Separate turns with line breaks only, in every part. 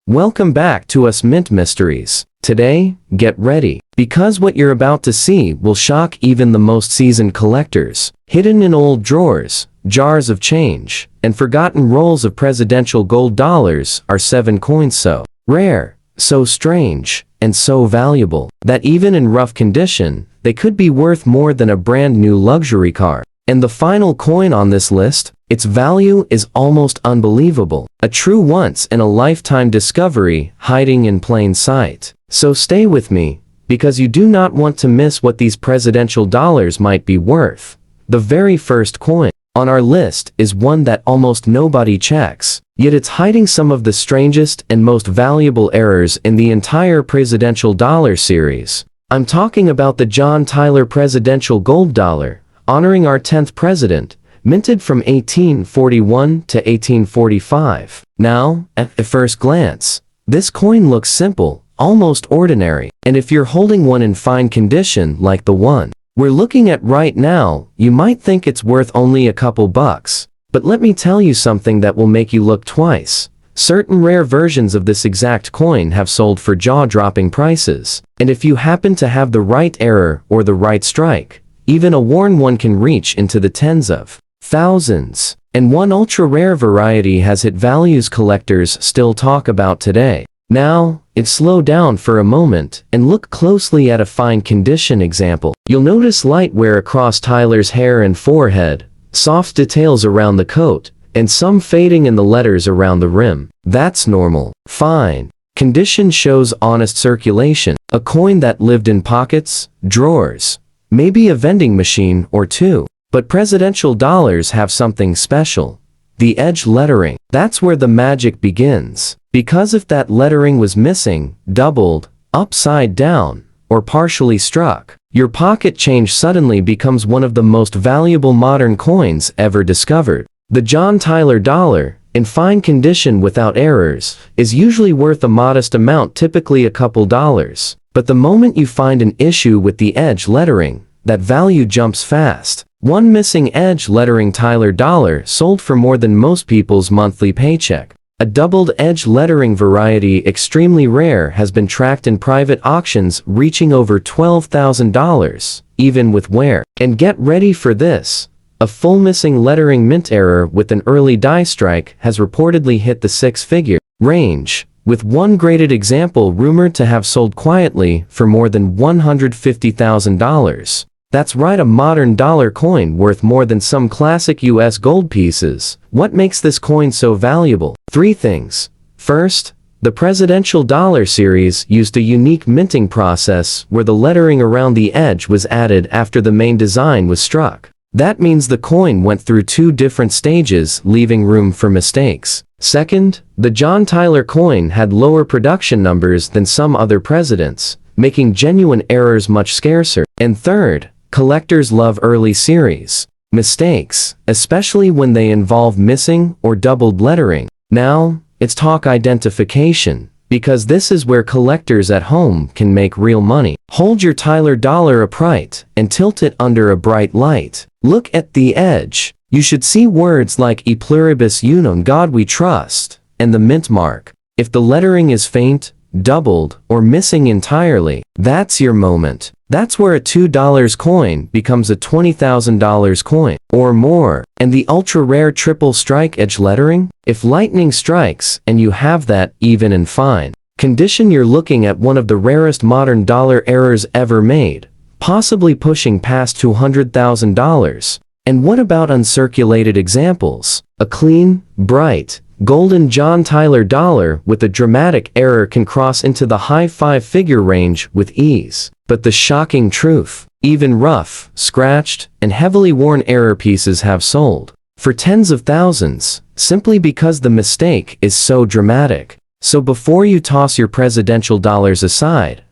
Welcome back to Us Mint Mysteries. Today, get ready, because what you're about to see will shock even the most seasoned collectors. Hidden in old drawers, jars of change, and forgotten rolls of presidential gold dollars are 7 coins so rare, so strange, and so valuable, that even in rough condition, they could be worth more than a brand new luxury car. And the final coin on this list, its value is almost unbelievable. A true once-in-a-lifetime discovery hiding in plain sight. So stay with me, because you do not want to miss what these presidential dollars might be worth. The very first coin on our list is one that almost nobody checks, yet it's hiding some of the strangest and most valuable errors in the entire presidential dollar series. I'm talking about the John Tyler Presidential Gold Dollar, honoring our 10th president, minted from 1841 to 1845. Now, at the first glance, this coin looks simple, almost ordinary, and if you're holding one in fine condition like the one we're looking at right now, you might think it's worth only a couple bucks. But let me tell you something that will make you look twice. Certain rare versions of this exact coin have sold for jaw-dropping prices, and if you happen to have the right error or the right strike, even a worn one can reach into the tens of thousands. And one ultra-rare variety has hit values collectors still talk about today. Now, let's slow down for a moment and look closely at a fine condition example. You'll notice light wear across Tyler's hair and forehead, soft details around the coat, and some fading in the letters around the rim. That's normal. Fine condition shows honest circulation. A coin that lived in pockets, drawers, maybe a vending machine or two. But presidential dollars have something special. The edge lettering. That's where the magic begins. Because if that lettering was missing, doubled, upside down, or partially struck, your pocket change suddenly becomes one of the most valuable modern coins ever discovered. The John Tyler dollar, in fine condition without errors, is usually worth a modest amount, typically a couple dollars. But the moment you find an issue with the edge lettering, that value jumps fast. One missing edge lettering Tyler dollar sold for more than most people's monthly paycheck. A doubled edge lettering variety, extremely rare, has been tracked in private auctions reaching over $12,000, even with wear. And get ready for this. A full missing lettering mint error with an early die strike has reportedly hit the 6-figure range, with one graded example rumored to have sold quietly for more than $150,000. That's right, a modern dollar coin worth more than some classic US gold pieces. What makes this coin so valuable? 3 things. First, the presidential dollar series used a unique minting process where the lettering around the edge was added after the main design was struck. That means the coin went through 2 different stages, leaving room for mistakes. Second, the John Tyler coin had lower production numbers than some other presidents, making genuine errors much scarcer. And third, collectors love early series mistakes, especially when they involve missing or doubled lettering. Now, let's talk identification, because this is where collectors at home can make real money. Hold your Tyler dollar upright and tilt it under a bright light. Look at the edge. You should see words like E pluribus unum, God we trust, and the mint mark. If the lettering is faint, doubled, or missing entirely, that's your moment. That's where a $2 coin becomes a $20,000 coin, or more. And the ultra-rare triple strike edge lettering? If lightning strikes, and you have that, even in fine condition, you're looking at one of the rarest modern dollar errors ever made, possibly pushing past $200,000. And what about uncirculated examples? A clean, bright, golden John Tyler dollar with a dramatic error can cross into the high 5-figure range with ease. But the shocking truth, even rough, scratched, and heavily worn error pieces have sold for tens of thousands, simply because the mistake is so dramatic. So before you toss your presidential dollars aside,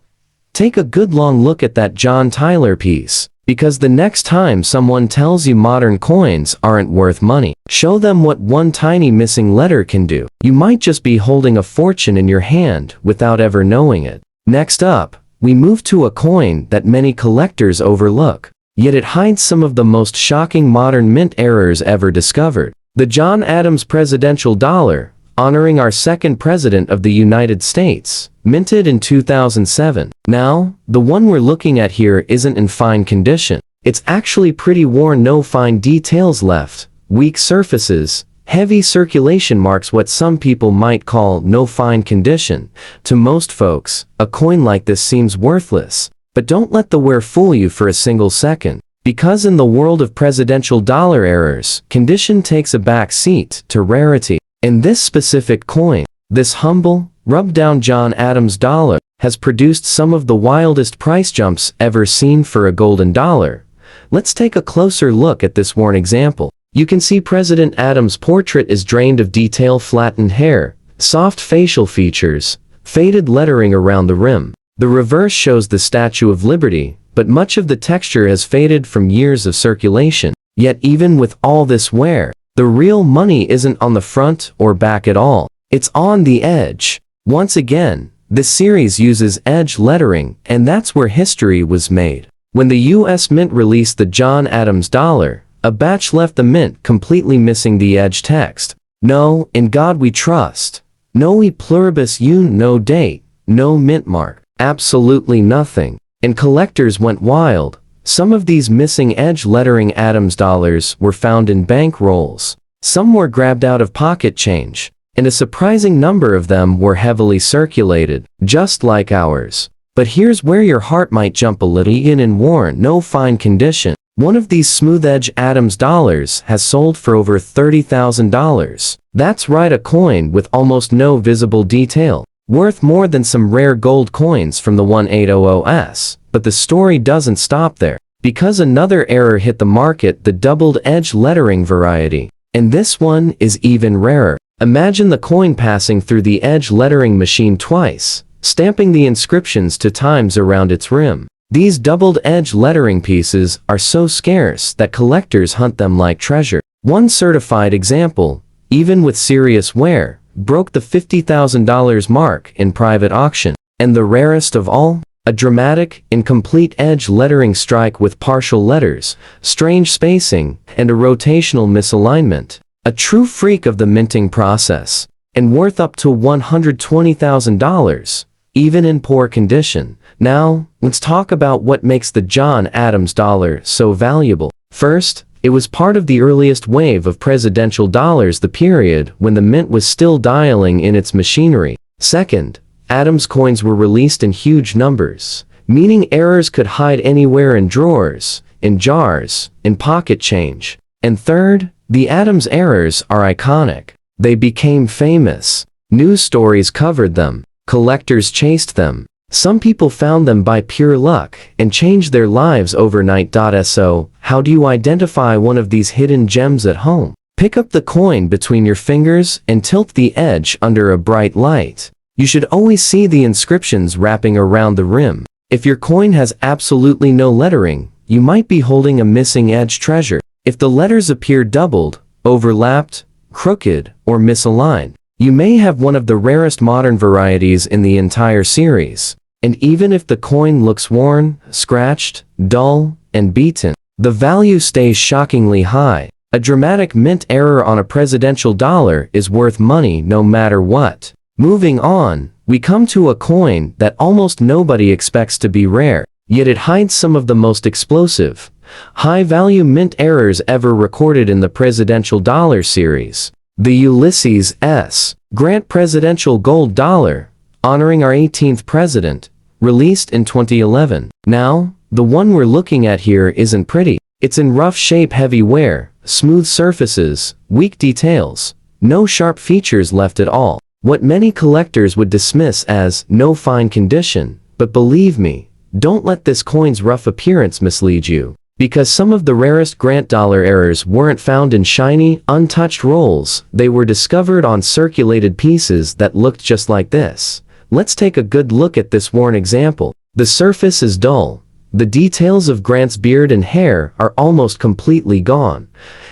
take a good long look at that John Tyler piece. Because the next time someone tells you modern coins aren't worth money, show them what one tiny missing letter can do. You might just be holding a fortune in your hand without ever knowing it. Next up, we move to a coin that many collectors overlook, yet it hides some of the most shocking modern mint errors ever discovered. The John Adams Presidential Dollar, honoring our second president of the United States, minted in 2007. Now, the one we're looking at here isn't in fine condition. It's actually pretty worn, no fine details left, weak surfaces, heavy circulation marks, what some people might call no fine condition. To most folks, a coin like this seems worthless. But don't let the wear fool you for a single second. Because in the world of presidential dollar errors, condition takes a back seat to rarity. In this specific coin, this humble, rubbed-down John Adams dollar has produced some of the wildest price jumps ever seen for a golden dollar. Let's take a closer look at this worn example. You can see President Adams' portrait is drained of detail, flattened hair, soft facial features, faded lettering around the rim. The reverse shows the Statue of Liberty, but much of the texture has faded from years of circulation. Yet even with all this wear, the real money isn't on the front or back at all. It's on the edge. Once again, this series uses edge lettering, and that's where history was made. When the U.S. Mint released the John Adams dollar, a batch left the mint completely missing the edge text. No, in God we trust. No e pluribus un, no date, no mint mark. Absolutely nothing. And collectors went wild. Some of these missing edge lettering Adams dollars were found in bank rolls. Some were grabbed out of pocket change. And a surprising number of them were heavily circulated, just like ours. But here's where your heart might jump a little. In and worn, no fine condition. One of these smooth-edge Adams dollars has sold for over $30,000. That's right, a coin with almost no visible detail. Worth more than some rare gold coins from the 1800s. But the story doesn't stop there. Because another error hit the market, the doubled edge lettering variety. And this one is even rarer. Imagine the coin passing through the edge lettering machine twice, stamping the inscriptions 2 times around its rim. These doubled edge lettering pieces are so scarce that collectors hunt them like treasure. One certified example, even with serious wear, broke the $50,000 mark in private auction. And the rarest of all? A dramatic, incomplete edge lettering strike with partial letters, strange spacing, and a rotational misalignment. A true freak of the minting process. And worth up to $120,000, even in poor condition. Now, let's talk about what makes the John Adams dollar so valuable. First, it was part of the earliest wave of presidential dollars, the period when the mint was still dialing in its machinery. Second, Adams coins were released in huge numbers, meaning errors could hide anywhere, in drawers, in jars, in pocket change. And third, the Adams errors are iconic. They became famous. News stories covered them. Collectors chased them. Some people found them by pure luck and changed their lives overnight. So, how do you identify one of these hidden gems at home? Pick up the coin between your fingers and tilt the edge under a bright light. You should always see the inscriptions wrapping around the rim. If your coin has absolutely no lettering, you might be holding a missing edge treasure. If the letters appear doubled, overlapped, crooked, or misaligned, you may have one of the rarest modern varieties in the entire series. And even if the coin looks worn, scratched, dull, and beaten, the value stays shockingly high. A dramatic mint error on a presidential dollar is worth money no matter what. Moving on, we come to a coin that almost nobody expects to be rare, yet it hides some of the most explosive, high-value mint errors ever recorded in the presidential dollar series. The Ulysses S. Grant Presidential Gold Dollar, honoring our 18th president, released in 2011. Now, the one we're looking at here isn't pretty. It's in rough shape, heavy wear, smooth surfaces, weak details, no sharp features left at all. What many collectors would dismiss as no fine condition, but believe me, don't let this coin's rough appearance mislead you. Because some of the rarest Grant dollar errors weren't found in shiny, untouched rolls, they were discovered on circulated pieces that looked just like this. Let's take a good look at this worn example. The surface is dull. The details of Grant's beard and hair are almost completely gone,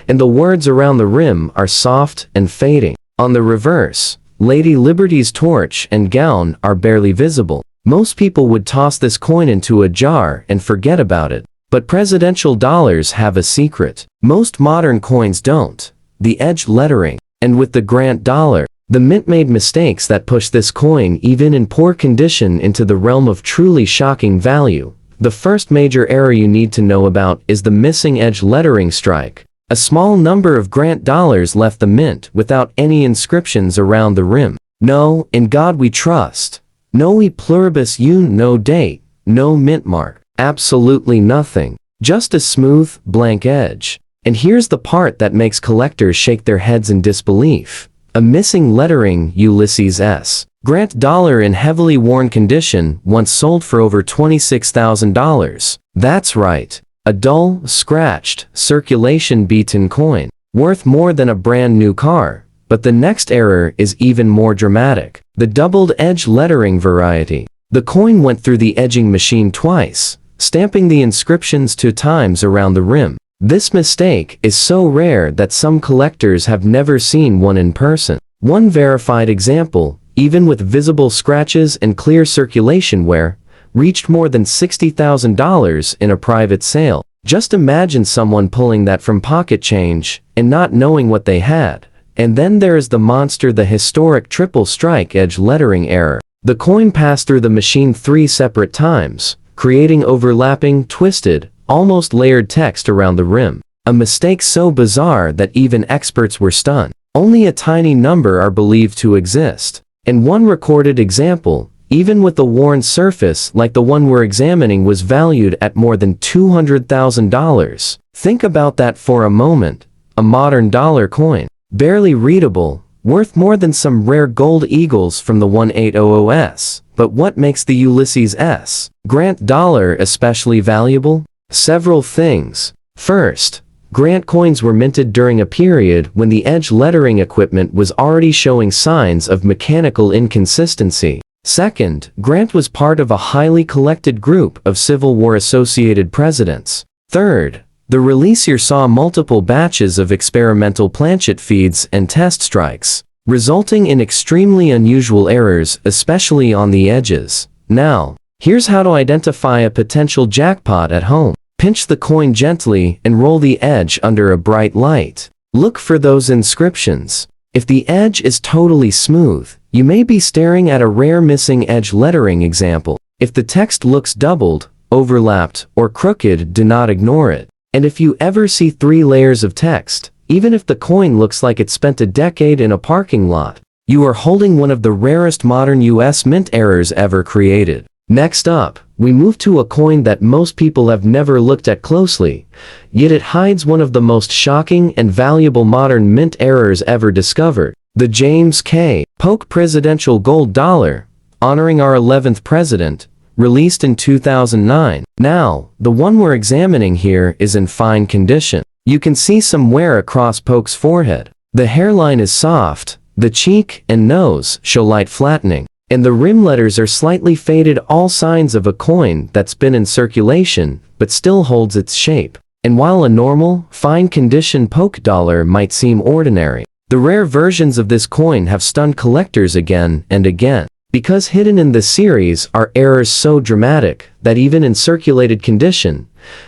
and the words around the rim are soft and fading. On the reverse, Lady Liberty's torch and gown are barely visible. Most people would toss this coin into a jar and forget about it. But presidential dollars have a secret. Most modern coins don't. The edge lettering. And with the Grant dollar, The mint made mistakes that push this coin, even in poor condition, into the realm of truly shocking value. The first major error you need to know about is the missing edge lettering strike. A small number of Grant dollars left the mint without any inscriptions around the rim. No, in God we trust. No e pluribus un, no date, no mint mark. Absolutely nothing. Just a smooth, blank edge. And here's the part that makes collectors shake their heads in disbelief. A missing lettering, Ulysses S. Grant dollar in heavily worn condition, once sold for over $26,000. That's right. A dull, scratched, circulation-beaten coin. Worth more than a brand new car. But the next error is even more dramatic. The doubled edge lettering variety. The coin went through the edging machine twice, stamping the inscriptions 2 times around the rim. This mistake is so rare that some collectors have never seen one in person. One verified example, even with visible scratches and clear circulation wear, reached more than $60,000 in a private sale. Just imagine someone pulling that from pocket change and not knowing what they had. And then there is the monster, the historic triple strike edge lettering error. The coin passed through the machine 3 separate times, creating overlapping, twisted, almost layered text around the rim. A mistake so bizarre that even experts were stunned. Only a tiny number are believed to exist. And one recorded example, even with a worn surface like the one we're examining, was valued at more than $200,000. Think about that for a moment. A modern dollar coin, barely readable, worth more than some rare gold eagles from the 1800s. But what makes the Ulysses S. Grant dollar especially valuable? Several things. First, Grant coins were minted during a period when the edge lettering equipment was already showing signs of mechanical inconsistency. Second, Grant was part of a highly collected group of Civil War-associated presidents. Third, the release year saw multiple batches of experimental planchet feeds and test strikes, resulting in extremely unusual errors, especially on the edges. Now, here's how to identify a potential jackpot at home. Pinch the coin gently and roll the edge under a bright light. Look for those inscriptions. If the edge is totally smooth, you may be staring at a rare missing edge lettering example. If the text looks doubled, overlapped, or crooked, do not ignore it. And if you ever see 3 layers of text, even if the coin looks like it spent a decade in a parking lot, you are holding one of the rarest modern US mint errors ever created. Next up, we move to a coin that most people have never looked at closely, yet it hides one of the most shocking and valuable modern mint errors ever discovered. The James K. Polk Presidential Gold Dollar, honoring our 11th president, released in 2009. Now, the one we're examining here is in fine condition. You can see some wear across Polk's forehead. The hairline is soft, the cheek and nose show light flattening, and the rim letters are slightly faded, all signs of a coin that's been in circulation, but still holds its shape. And while a normal, fine-condition Polk dollar might seem ordinary, the rare versions of this coin have stunned collectors again and again. Because hidden in this series are errors so dramatic that even in circulated condition,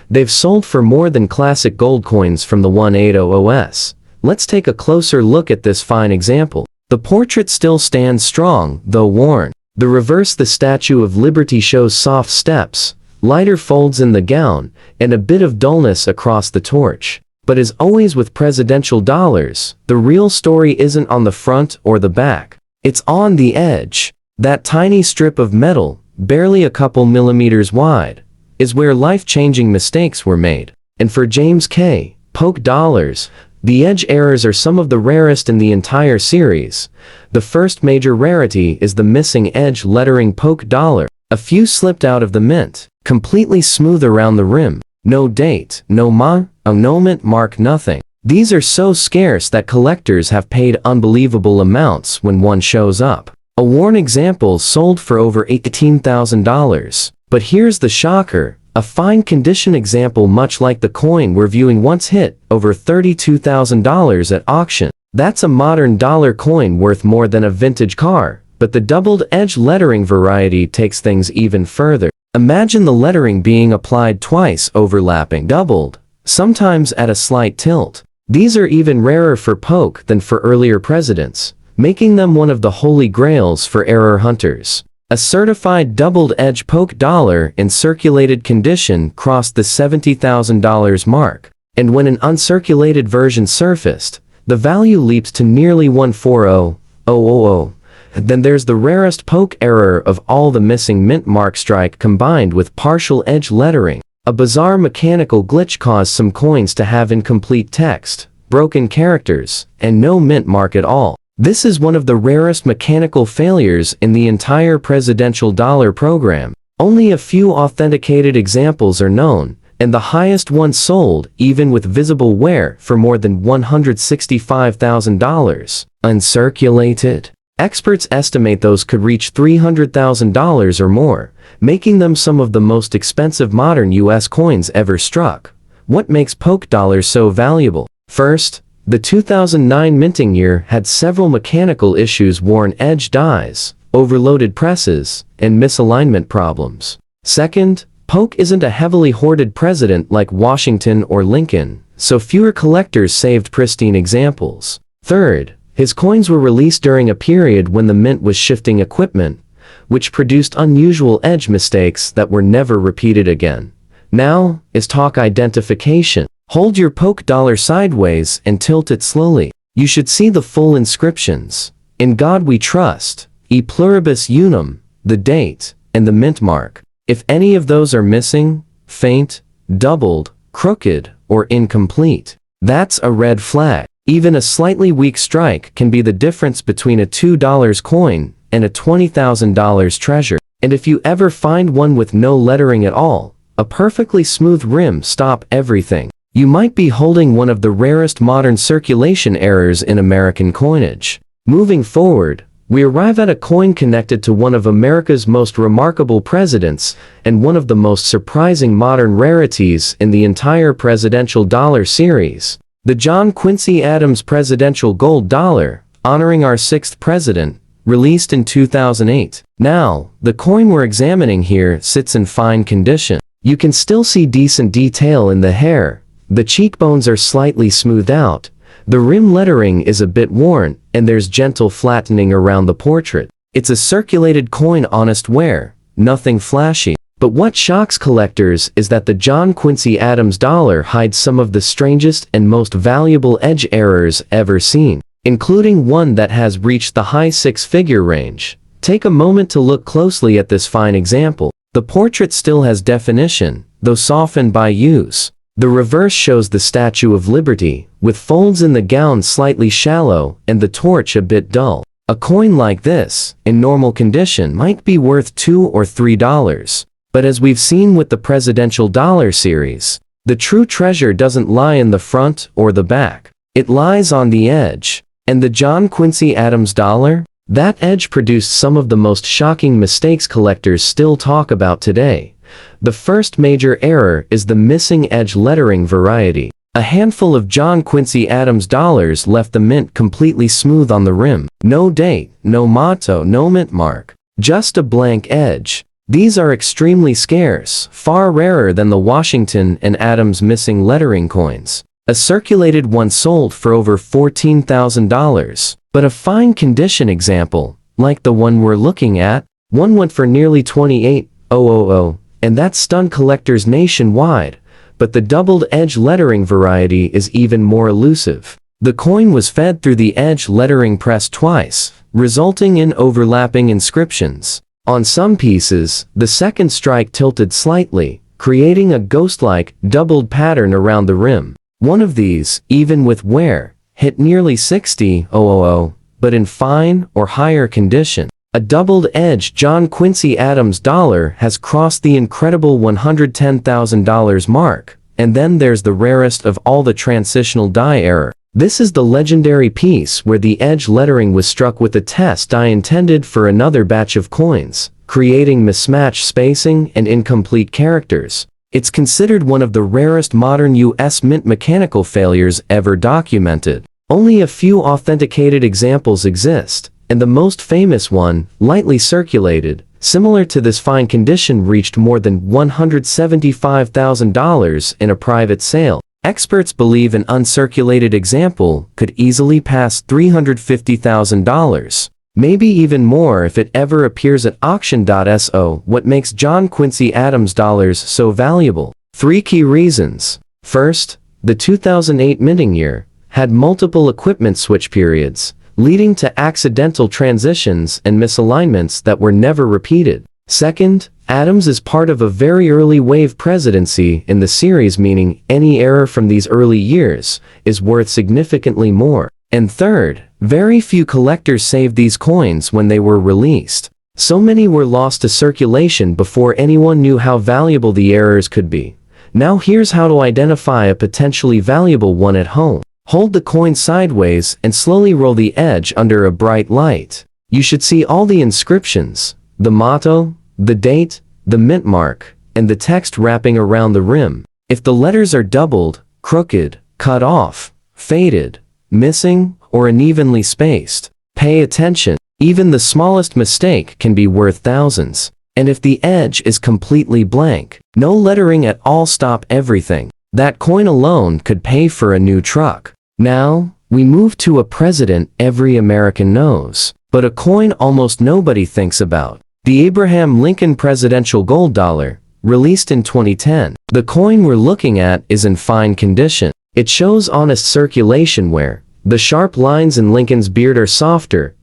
they've sold for more than classic gold coins from the 1800s. Let's take a closer look at this fine example. The portrait still stands strong, though worn. The reverse, the Statue of Liberty, shows soft steps, lighter folds in the gown, and a bit of dullness across the torch. But as always with presidential dollars, the real story isn't on the front or the back. It's on the edge. That tiny strip of metal, barely a couple millimeters wide, is where life-changing mistakes were made. And for James K. Polk dollars, the edge errors are some of the rarest in the entire series. The first major rarity is the missing edge lettering Polk dollar. A few slipped out of the mint, completely smooth around the rim. No date, no mint mark, nothing. These are so scarce that collectors have paid unbelievable amounts when one shows up. A worn example sold for over $18,000. But here's the shocker. A fine condition example much like the coin we're viewing once hit over $32,000 at auction. That's a modern dollar coin worth more than a vintage car. But the doubled edge lettering variety takes things even further. Imagine the lettering being applied twice, overlapping, doubled, sometimes at a slight tilt. These are even rarer for Polk than for earlier presidents, making them one of the holy grails for error hunters. A certified doubled-edge Polk dollar in circulated condition crossed the $70,000 mark, and when an uncirculated version surfaced, the value leaps to nearly $140,000. Then there's the rarest Polk error of all, the missing mint mark strike combined with partial edge lettering. A bizarre mechanical glitch caused some coins to have incomplete text, broken characters, and no mint mark at all. This is one of the rarest mechanical failures in the entire presidential dollar program. Only a few authenticated examples are known, and the highest one sold, even with visible wear, for more than $165,000. Uncirculated. Experts estimate those could reach $300,000 or more, making them some of the most expensive modern U.S. coins ever struck. What makes Polk dollars so valuable? First, the 2009 minting year had several mechanical issues: worn edge dies, overloaded presses, and misalignment problems. Second, Polk isn't a heavily hoarded president like Washington or Lincoln, so fewer collectors saved pristine examples. Third, his coins were released during a period when the mint was shifting equipment, which produced unusual edge mistakes that were never repeated again. Now is talk identification. Hold your Polk dollar sideways and tilt it slowly. You should see the full inscriptions. "In God We Trust," "E Pluribus Unum," the date, and the mint mark. If any of those are missing, faint, doubled, crooked, or incomplete, that's a red flag. Even a slightly weak strike can be the difference between a $2 coin and a $20,000 treasure. And if you ever find one with no lettering at all, a perfectly smooth rim, stop everything. You might be holding one of the rarest modern circulation errors in American coinage. Moving forward, we arrive at a coin connected to one of America's most remarkable presidents and one of the most surprising modern rarities in the entire presidential dollar series. The John Quincy Adams Presidential Gold Dollar, honoring our 6th president, released in 2008. Now, the coin we're examining here sits in fine condition. You can still see decent detail in the hair. The cheekbones are slightly smoothed out, the rim lettering is a bit worn, and there's gentle flattening around the portrait. It's a circulated coin, honest wear, nothing flashy. But what shocks collectors is that the John Quincy Adams dollar hides some of the strangest and most valuable edge errors ever seen, including one that has reached the high six-figure range. Take a moment to look closely at this fine example. The portrait still has definition, though softened by use. The reverse shows the Statue of Liberty, with folds in the gown slightly shallow and the torch a bit dull. A coin like this, in normal condition, might be worth $2 or $3. But as we've seen with the presidential dollar series, the true treasure doesn't lie in the front or the back. It lies on the edge. And the John Quincy Adams dollar? That edge produced some of the most shocking mistakes collectors still talk about today. The first major error is the missing edge lettering variety. A handful of John Quincy Adams dollars left the mint completely smooth on the rim. No date, no motto, no mint mark. Just a blank edge. These are extremely scarce, far rarer than the Washington and Adams missing lettering coins. A circulated one sold for over $14,000. But a fine condition example, like the one we're looking at, one went for nearly $28,000, and that stunned collectors nationwide. But the doubled edge lettering variety is even more elusive. The coin was fed through the edge lettering press twice, resulting in overlapping inscriptions. On some pieces, the second strike tilted slightly, creating a ghost-like, doubled pattern around the rim. One of these, even with wear, hit nearly $60,000, but in fine or higher condition. A doubled-edged John Quincy Adams dollar has crossed the incredible $110,000 mark, and then there's the rarest of all, the transitional die error. This is the legendary piece where the edge lettering was struck with a test die intended for another batch of coins, creating mismatched spacing and incomplete characters. It's considered one of the rarest modern U.S. mint mechanical failures ever documented. Only a few authenticated examples exist, and the most famous one, lightly circulated, similar to this fine condition, reached more than $175,000 in a private sale. Experts believe an uncirculated example could easily pass $350,000. Maybe even more if it ever appears at auction.so. What makes John Quincy Adams dollars so valuable? 3 key reasons. First, the 2008 minting year had multiple equipment switch periods, leading to accidental transitions and misalignments that were never repeated. Second, Adams is part of a very early wave presidency in the series, meaning any error from these early years is worth significantly more. And third, very few collectors saved these coins when they were released. So many were lost to circulation before anyone knew how valuable the errors could be. Now here's how to identify a potentially valuable one at home. Hold the coin sideways and slowly roll the edge under a bright light. You should see all the inscriptions, the motto, the date, the mint mark, and the text wrapping around the rim. If the letters are doubled, crooked, cut off, faded, missing, or unevenly spaced, pay attention. Even the smallest mistake can be worth thousands. And if the edge is completely blank, no lettering at all, stop everything. That coin alone could pay for a new truck. Now, we move to a president every American knows, but a coin almost nobody thinks about. The Abraham Lincoln Presidential Gold Dollar, released in 2010. The coin we're looking at is in fine condition. It shows honest circulation where the sharp lines in Lincoln's beard are softer,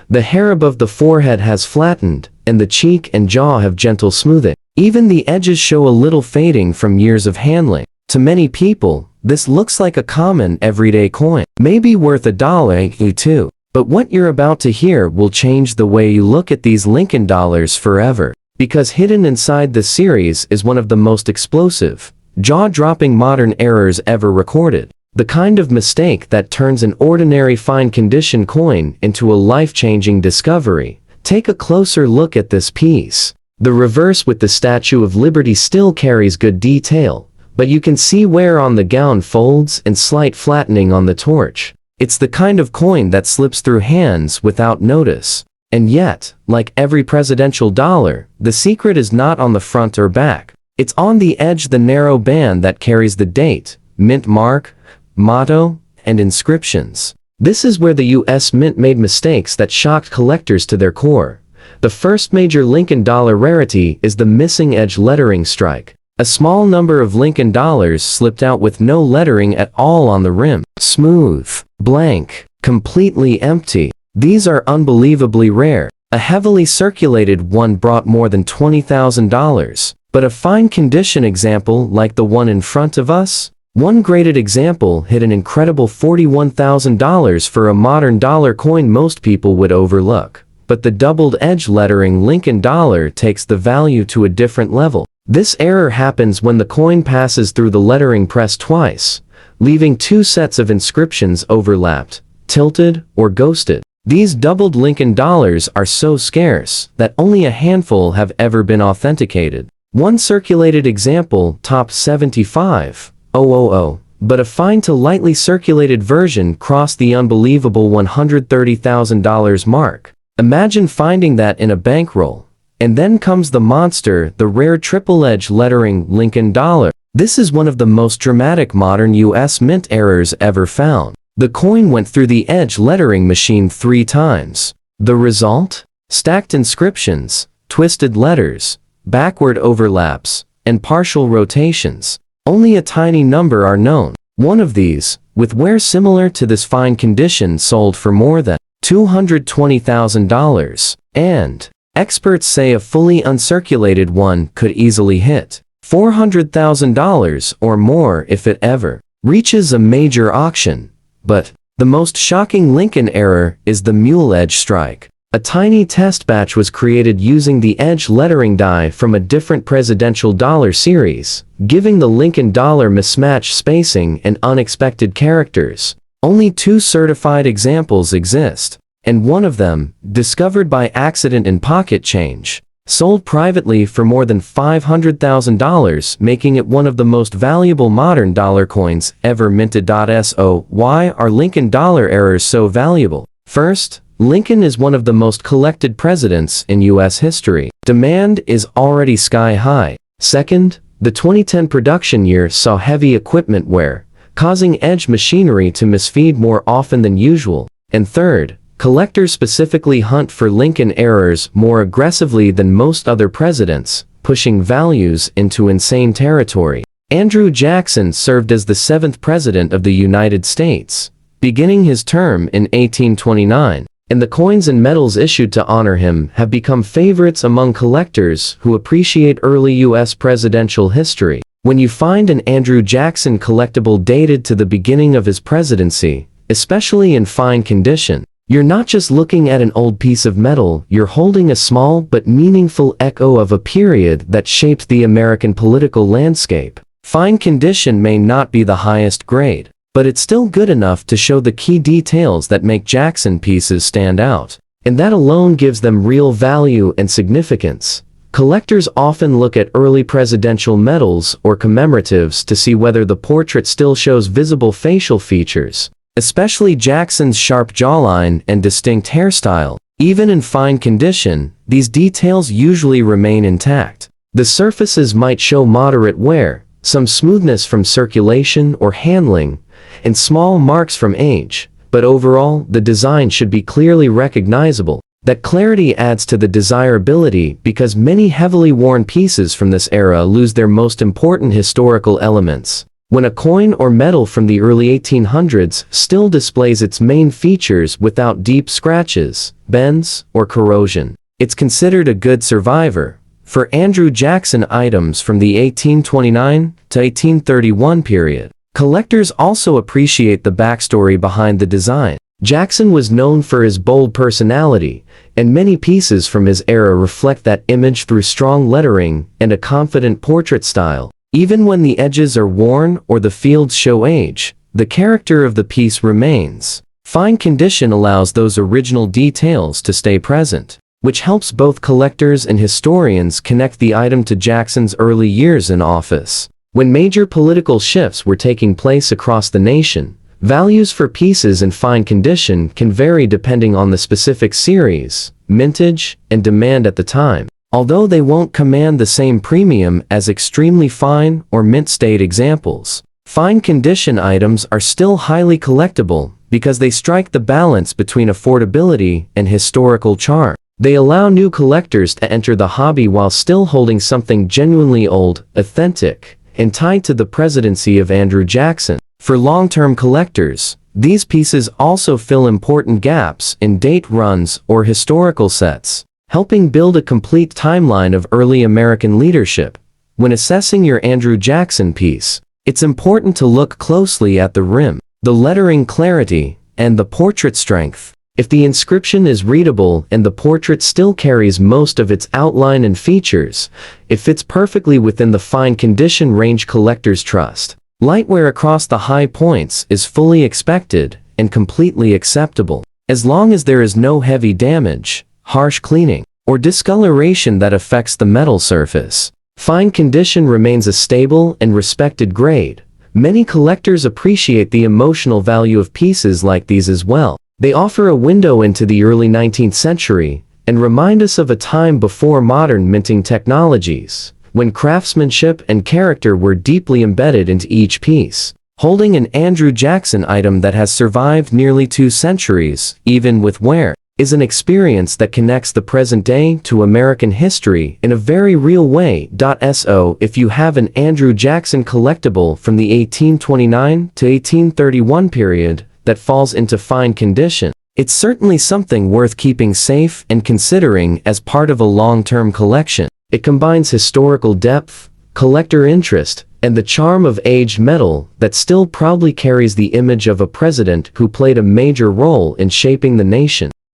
the hair above the forehead has flattened, and the cheek and jaw have gentle smoothing. Even the edges show a little fading from years of handling. To many people, this looks like a common everyday coin, maybe worth $1 or $2. But what you're about to hear will change the way you look at these Lincoln dollars forever. Because hidden inside this series is one of the most explosive, jaw-dropping modern errors ever recorded. The kind of mistake that turns an ordinary fine condition coin into a life-changing discovery. Take a closer look at this piece. The reverse with the Statue of Liberty still carries good detail, but you can see wear on the gown folds and slight flattening on the torch. It's the kind of coin that slips through hands without notice. And yet, like every presidential dollar, the secret is not on the front or back. It's on the edge, the narrow band that carries the date, mint mark, motto, and inscriptions. This is where the U.S. Mint made mistakes that shocked collectors to their core. The first major Lincoln dollar rarity is the missing edge lettering strike. A small number of Lincoln dollars slipped out with no lettering at all on the rim. Smooth, blank, completely empty. These are unbelievably rare. A heavily circulated one brought more than $20,000. But a fine condition example like the one in front of us? One graded example hit an incredible $41,000 for a modern dollar coin most people would overlook. But the doubled edge lettering Lincoln dollar takes the value to a different level. This error happens when the coin passes through the lettering press twice, leaving two sets of inscriptions overlapped, tilted, or ghosted. These doubled Lincoln dollars are so scarce that only a handful have ever been authenticated. One circulated example topped $75,000, but a fine to lightly circulated version crossed the unbelievable $130,000 mark. Imagine finding that in a bankroll. And then comes the monster, the rare triple-edge lettering Lincoln dollar. This is one of the most dramatic modern U.S. Mint errors ever found. The coin went through the edge lettering machine 3 times. The result? Stacked inscriptions, twisted letters, backward overlaps, and partial rotations. Only a tiny number are known. One of these, with wear similar to this fine condition, sold for more than $220,000. And experts say a fully uncirculated one could easily hit $400,000 or more if it ever reaches a major auction. But the most shocking Lincoln error is the mule edge strike. A tiny test batch was created using the edge lettering die from a different presidential dollar series, giving the Lincoln dollar mismatched spacing and unexpected characters. Only 2 certified examples exist. And one of them, discovered by accident in pocket change, sold privately for more than $500,000, making it one of the most valuable modern dollar coins ever minted. So, why are Lincoln dollar errors so valuable? First, Lincoln is one of the most collected presidents in U.S. history. Demand is already sky high. Second, the 2010 production year saw heavy equipment wear, causing edge machinery to misfeed more often than usual. And third, collectors specifically hunt for Lincoln errors more aggressively than most other presidents, pushing values into insane territory. Andrew Jackson served as the 7th President of the United States, beginning his term in 1829, and the coins and medals issued to honor him have become favorites among collectors who appreciate early U.S. presidential history. When you find an Andrew Jackson collectible dated to the beginning of his presidency, especially in fine condition, you're not just looking at an old piece of metal, you're holding a small but meaningful echo of a period that shaped the American political landscape. Fine condition may not be the highest grade, but it's still good enough to show the key details that make Jackson pieces stand out, and that alone gives them real value and significance. Collectors often look at early presidential medals or commemoratives to see whether the portrait still shows visible facial features, especially Jackson's sharp jawline and distinct hairstyle. Even in fine condition, these details usually remain intact. The surfaces might show moderate wear, some smoothness from circulation or handling, and small marks from age, but overall, the design should be clearly recognizable. That clarity adds to the desirability because many heavily worn pieces from this era lose their most important historical elements. When a coin or medal from the early 1800s still displays its main features without deep scratches, bends, or corrosion, it's considered a good survivor. For Andrew Jackson items from the 1829 to 1831 period, collectors also appreciate the backstory behind the design. Jackson was known for his bold personality, and many pieces from his era reflect that image through strong lettering and a confident portrait style. Even when the edges are worn or the fields show age, the character of the piece remains. Fine condition allows those original details to stay present, which helps both collectors and historians connect the item to Jackson's early years in office. When major political shifts were taking place across the nation, values for pieces in fine condition can vary depending on the specific series, mintage, and demand at the time. Although they won't command the same premium as extremely fine or mint-state examples, fine condition items are still highly collectible because they strike the balance between affordability and historical charm. They allow new collectors to enter the hobby while still holding something genuinely old, authentic, and tied to the presidency of Andrew Jackson. For long-term collectors, these pieces also fill important gaps in date runs or historical sets, helping build a complete timeline of early American leadership. When assessing your Andrew Jackson piece, it's important to look closely at the rim, the lettering clarity, and the portrait strength. If the inscription is readable and the portrait still carries most of its outline and features, it fits perfectly within the fine condition range collectors trust. Light wear across the high points is fully expected and completely acceptable, as long as there is no heavy damage, harsh cleaning, or discoloration that affects the metal surface. Fine condition remains a stable and respected grade. Many collectors appreciate the emotional value of pieces like these as well. They offer a window into the early 19th century and remind us of a time before modern minting technologies, when craftsmanship and character were deeply embedded into each piece. Holding an Andrew Jackson item that has survived nearly 2 centuries, even with wear, is an experience that connects the present day to American history in a very real way. So, if you have an Andrew Jackson collectible from the 1829 to 1831 period that falls into fine condition, it's certainly something worth keeping safe and considering as part of a long-term collection. It combines historical depth, collector interest, and the charm of aged metal that still proudly carries the image of a president who played a major role in shaping the nation.